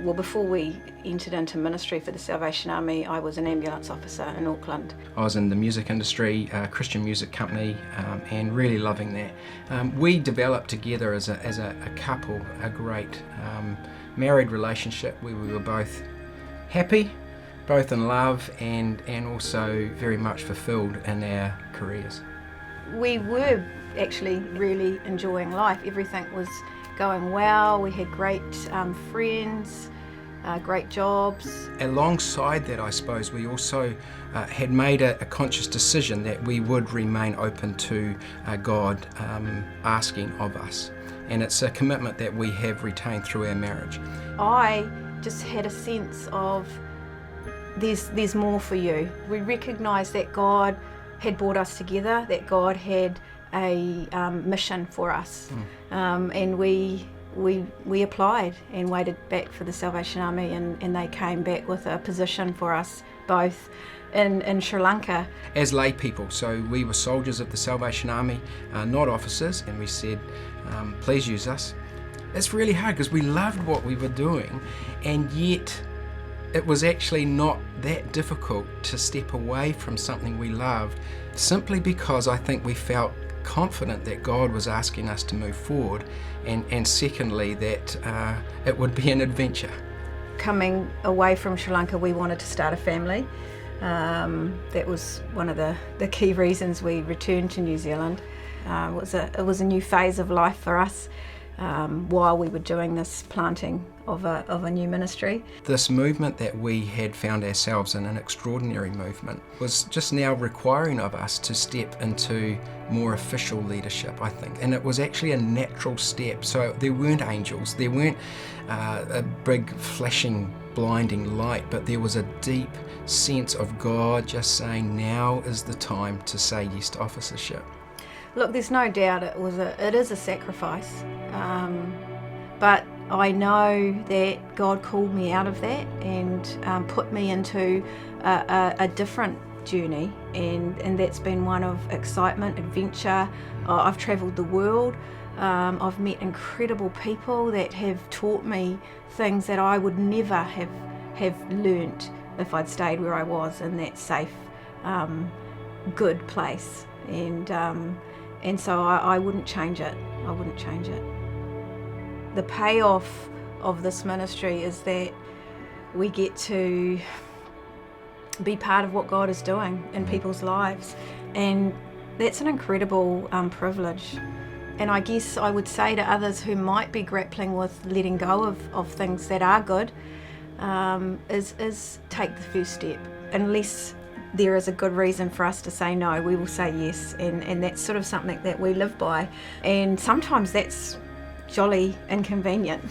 Well, before we entered into ministry for the Salvation Army, I was an ambulance officer in Auckland. I was in the music industry, a Christian music company, and really loving that. We developed together as a couple a great married relationship where we were both happy, both in love, and also very much fulfilled in our careers. We were actually really enjoying life. Everything was going well. We had great friends, great jobs. Alongside that, I suppose, we also had made a conscious decision that we would remain open to God asking of us. And it's a commitment that we have retained through our marriage. I just had a sense of there's more for you. We recognised that God had brought us together, that God had a mission for us, and we applied and waited back for the Salvation Army, and they came back with a position for us both in Sri Lanka. As lay people, so we were soldiers of the Salvation Army, not officers, and we said, please use us. It's really hard because we loved what we were doing, and yet it was actually not that difficult to step away from something we loved, simply because I think we felt confident that God was asking us to move forward, and secondly that it would be an adventure. Coming away from Sri Lanka, we wanted to start a family. That was one of the key reasons we returned to New Zealand. It was a new phase of life for us while we were doing this planting of a new ministry. This movement that we had found ourselves in, an extraordinary movement, was just now requiring of us to step into more official leadership, I think. And it was actually a natural step. So there weren't angels, there weren't a big flashing blinding light, but there was a deep sense of God just saying, now is the time to say yes to officership. Look, there's no doubt it is a sacrifice, but I know that God called me out of that and put me into a different journey, and that's been one of excitement, adventure. I've travelled the world. I've met incredible people that have taught me things that I would never have learnt if I'd stayed where I was in that safe, good place. And so I wouldn't change it. I wouldn't change it. The payoff of this ministry is that we get to be part of what God is doing in people's lives, and that's an incredible privilege. And I guess I would say to others who might be grappling with letting go of things that are good, is take the first step. Unless there is a good reason for us to say no, we will say yes, and that's sort of something that we live by. And sometimes that's jolly inconvenient,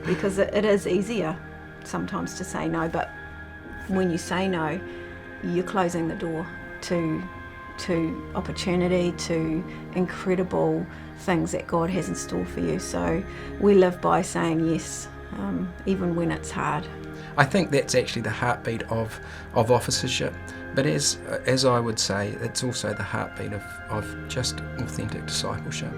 because it is easier sometimes to say no, but when you say no, you're closing the door to opportunity, to incredible things that God has in store for you. So we live by saying yes, even when it's hard. I think that's actually the heartbeat of officership, but as I would say, it's also the heartbeat of just authentic discipleship.